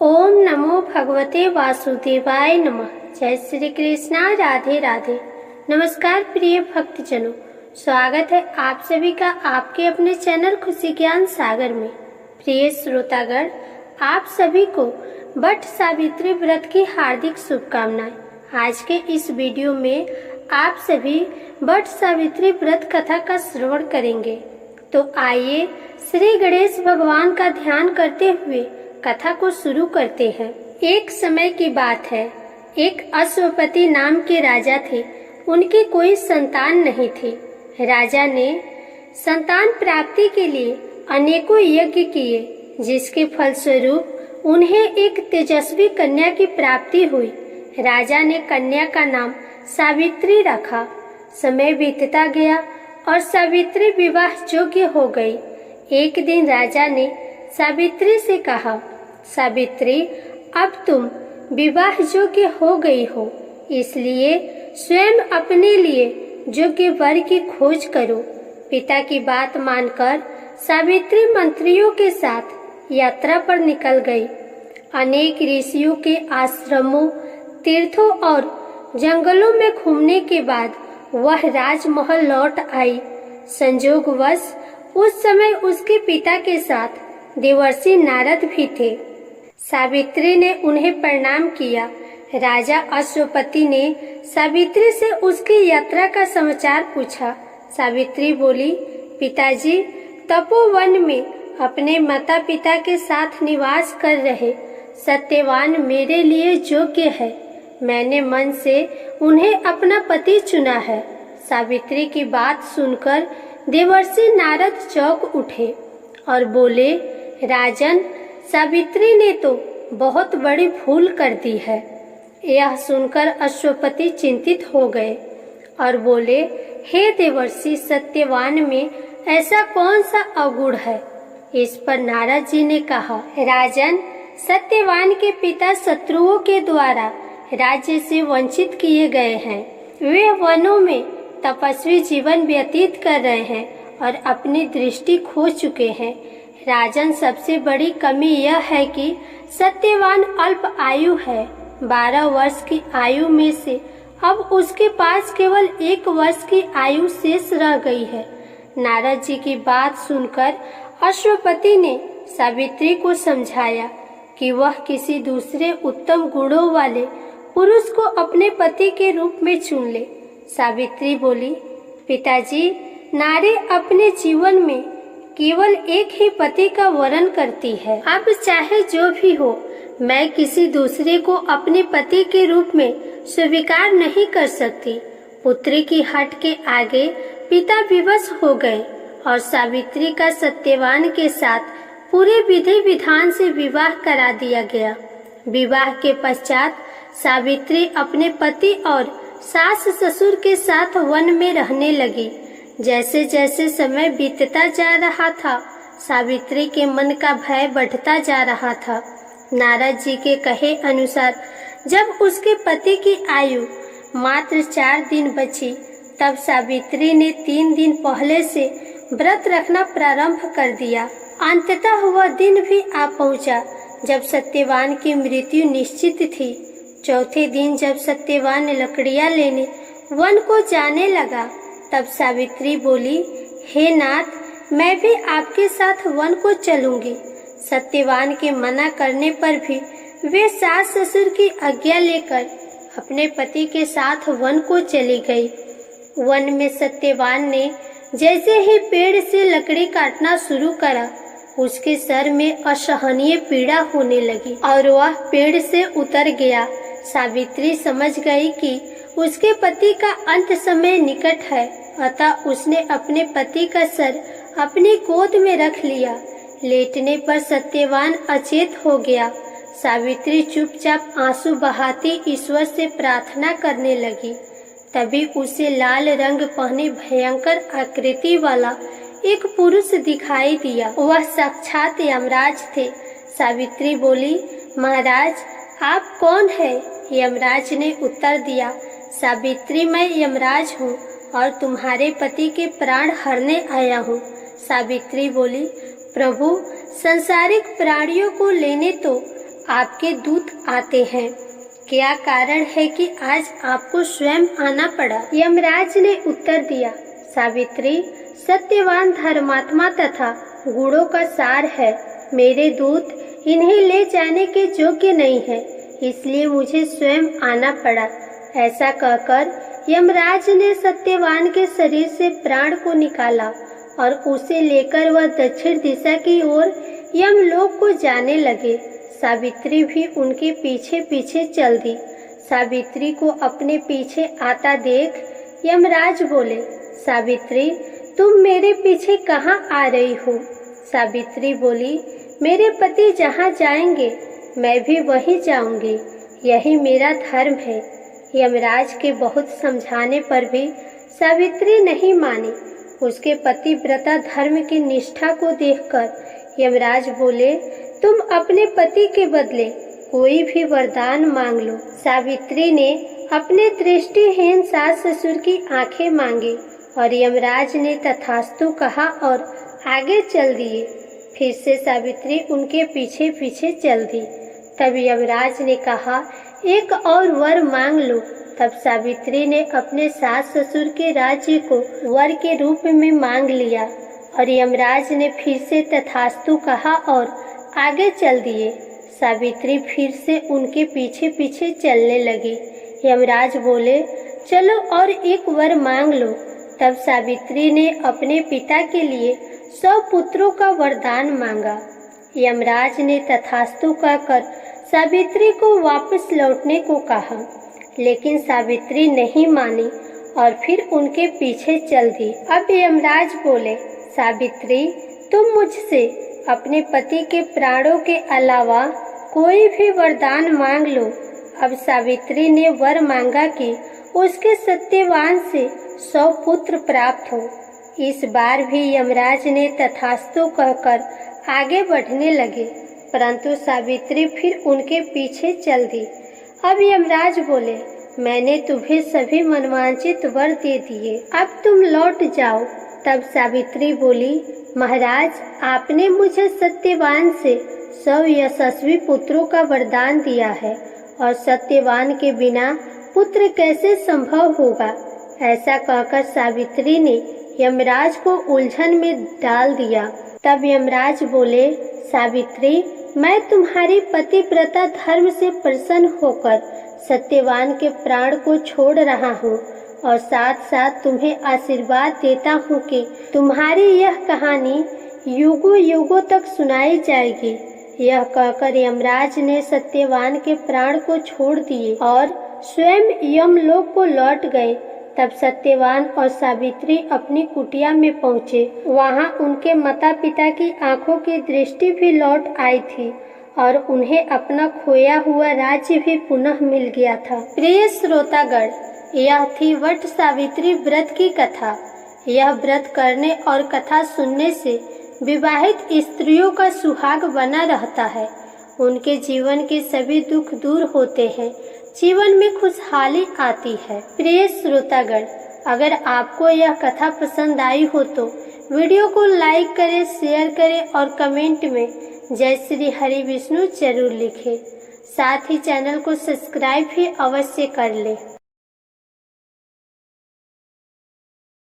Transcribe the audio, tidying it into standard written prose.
ओम नमो भगवते वासुदेवाय नमः। जय श्री कृष्णा, राधे राधे। नमस्कार प्रिय भक्तजनों, स्वागत है आप सभी का आपके अपने चैनल खुशी ज्ञान सागर में। प्रिय श्रोतागण, आप सभी को वट सावित्री व्रत की हार्दिक शुभकामनाएं। आज के इस वीडियो में आप सभी वट सावित्री व्रत कथा का श्रवण करेंगे। तो आइए श्री गणेश भगवान का ध्यान करते हुए कथा को शुरू करते हैं। एक समय की बात है, एक अश्वपति नाम के राजा थे। उनकी कोई संतान नहीं थी। राजा ने संतान प्राप्ति के लिए अनेकों यज्ञ किए, जिसके फलस्वरूप उन्हें एक तेजस्वी कन्या की प्राप्ति हुई। राजा ने कन्या का नाम सावित्री रखा। समय बीतता गया और सावित्री विवाह योग्य हो गई। एक दिन राजा ने सावित्री से कहा, सावित्री, अब तुम विवाह योग्य हो गई हो, इसलिए स्वयं अपने लिए योग्य वर की खोज करो। पिता की बात मानकर सावित्री मंत्रियों के साथ यात्रा पर निकल गई। अनेक ऋषियों के आश्रमों, तीर्थों और जंगलों में घूमने के बाद वह राजमहल लौट आई। संयोगवश उस समय उसके पिता के साथ देवर्षि नारद भी थे। सावित्री ने उन्हें प्रणाम किया। राजा अश्वपति ने सावित्री से उसकी यात्रा का समाचार पूछा। सावित्री बोली, पिताजी तपोवन में अपने माता पिता के साथ निवास कर रहे सत्यवान मेरे लिए योग्य है। मैंने मन से उन्हें अपना पति चुना है। सावित्री की बात सुनकर देवर्षि नारद चौंक उठे और बोले, राजन, सावित्री ने तो बहुत बड़ी भूल कर दी है। यह सुनकर अश्वपति चिंतित हो गए और बोले, हे देवर्षि, सत्यवान में ऐसा कौन सा अवगुण है? इस पर नारद जी ने कहा, राजन, सत्यवान के पिता शत्रुओं के द्वारा राज्य से वंचित किए गए हैं। वे वनों में तपस्वी जीवन व्यतीत कर रहे हैं और अपनी दृष्टि खो चुके हैं। राजन, सबसे बड़ी कमी यह है कि सत्यवान अल्प आयु है। 12 वर्ष की आयु में से अब उसके पास केवल 1 वर्ष की आयु शेष रह गई है। नारद जी की बात सुनकर अश्वपति ने सावित्री को समझाया कि वह किसी दूसरे उत्तम गुणों वाले पुरुष को अपने पति के रूप में चुन ले। सावित्री बोली, पिताजी, नारी अपने जीवन में केवल एक ही पति का वरण करती है। अब चाहे जो भी हो, मैं किसी दूसरे को अपने पति के रूप में स्वीकार नहीं कर सकती। पुत्री की हट के आगे पिता विवश हो गए और सावित्री का सत्यवान के साथ पूरे विधि विधान से विवाह करा दिया गया। विवाह के पश्चात सावित्री अपने पति और सास ससुर के साथ वन में रहने लगी। जैसे जैसे समय बीतता जा रहा था, सावित्री के मन का भय बढ़ता जा रहा था। नारद जी के कहे अनुसार जब उसके पति की आयु मात्र 4 दिन बची, तब सावित्री ने 3 दिन पहले से व्रत रखना प्रारंभ कर दिया। अंततः वह दिन भी आ पहुंचा जब सत्यवान की मृत्यु निश्चित थी। चौथे दिन जब सत्यवान लकड़ियां लेने वन को जाने लगा, तब सावित्री बोली, हे नाथ, मैं भी आपके साथ वन को चलूंगी। सत्यवान के मना करने पर भी वे सास ससुर की आज्ञा लेकर अपने पति के साथ वन को चली गई। वन में सत्यवान ने जैसे ही पेड़ से लकड़ी काटना शुरू करा, उसके सर में असहनीय पीड़ा होने लगी और वह पेड़ से उतर गया। सावित्री समझ गई कि उसके पति का अंत समय निकट है, अतः उसने अपने पति का सर अपनी गोद में रख लिया। लेटने पर सत्यवान अचेत हो गया। सावित्री चुपचाप आंसू बहाती ईश्वर से प्रार्थना करने लगी। तभी उसे लाल रंग पहने भयंकर आकृति वाला एक पुरुष दिखाई दिया। वह साक्षात यमराज थे। सावित्री बोली, महाराज, आप कौन है? यमराज ने उत्तर दिया, सावित्री, मैं यमराज हूँ और तुम्हारे पति के प्राण हरने आया हूँ। सावित्री बोली, प्रभु, संसारिक प्राणियों को लेने तो आपके दूत आते हैं। क्या कारण है कि आज आपको स्वयं आना पड़ा? यमराज ने उत्तर दिया, सावित्री, सत्यवान धर्मात्मा तथा गुणों का सार है। मेरे दूत इन्हें ले जाने के योग्य नहीं है, इसलिए मुझे स्वयं आना पड़ा। ऐसा कहकर यमराज ने सत्यवान के शरीर से प्राण को निकाला और उसे लेकर वह दक्षिण दिशा की ओर यमलोक को जाने लगे। सावित्री भी उनके पीछे पीछे चल दी। सावित्री को अपने पीछे आता देख यमराज बोले, सावित्री, तुम मेरे पीछे कहाँ आ रही हो? सावित्री बोली, मेरे पति जहाँ जाएंगे मैं भी वहीं जाऊंगी, यही मेरा धर्म है। यमराज के बहुत समझाने पर भी सावित्री नहीं मानी। उसके पतिव्रता धर्म की निष्ठा को देखकर यमराज बोले, तुम अपने पति के बदले कोई भी वरदान मांग लो। सावित्री ने अपने दृष्टिहीन सास ससुर की आंखें मांगी और यमराज ने तथास्तु कहा और आगे चल दिए। फिर से सावित्री उनके पीछे पीछे चल दी। तब यमराज ने कहा, एक और वर मांग लो। तब सावित्री ने अपने सास ससुर के राज्य को वर के रूप में मांग लिया और यमराज ने फिर से तथास्तु कहा और आगे चल दिए। सावित्री फिर से उनके पीछे पीछे चलने लगी। यमराज बोले, चलो और एक वर मांग लो। तब सावित्री ने अपने पिता के लिए 100 पुत्रों का वरदान मांगा। यमराज ने तथास्तु कहकर सावित्री को वापस लौटने को कहा, लेकिन सावित्री नहीं मानी और फिर उनके पीछे चल दी। अब यमराज बोले, सावित्री, तुम मुझसे अपने पति के प्राणों के अलावा कोई भी वरदान मांग लो। अब सावित्री ने वर मांगा कि उसके सत्यवान से 100 पुत्र प्राप्त हो। इस बार भी यमराज ने तथास्तु कहकर आगे बढ़ने लगे, परंतु सावित्री फिर उनके पीछे चल दी। अब यमराज बोले, मैंने तुम्हें सभी मनवांचित वर दे दिए, अब तुम लौट जाओ। तब सावित्री बोली, महाराज, आपने मुझे सत्यवान से 100 यशस्वी पुत्रों का वरदान दिया है और सत्यवान के बिना पुत्र कैसे संभव होगा? ऐसा कहकर सावित्री ने यमराज को उलझन में डाल दिया। तब यमराज बोले, सावित्री, मैं तुम्हारी पतिव्रता धर्म से प्रसन्न होकर सत्यवान के प्राण को छोड़ रहा हूँ और साथ साथ तुम्हें आशीर्वाद देता हूँ कि तुम्हारी यह कहानी युगों युगों तक सुनाई जाएगी। यह कहकर यमराज ने सत्यवान के प्राण को छोड़ दिए और स्वयं यमलोक को लौट गए। तब सत्यवान और सावित्री अपनी कुटिया में पहुँचे। वहाँ उनके माता पिता की आंखों की दृष्टि भी लौट आई थी और उन्हें अपना खोया हुआ राज्य भी पुनः मिल गया था। प्रिय श्रोतागण, यह थी वट सावित्री व्रत की कथा। यह व्रत करने और कथा सुनने से विवाहित स्त्रियों का सुहाग बना रहता है। उनके जीवन के सभी दुख दूर होते हैं, जीवन में खुशहाली आती है। प्रिय श्रोतागण, अगर आपको यह कथा पसंद आई हो तो वीडियो को लाइक करें, शेयर करें और कमेंट में जय श्री हरि विष्णु जरूर लिखें। साथ ही चैनल को सब्सक्राइब भी अवश्य कर लें।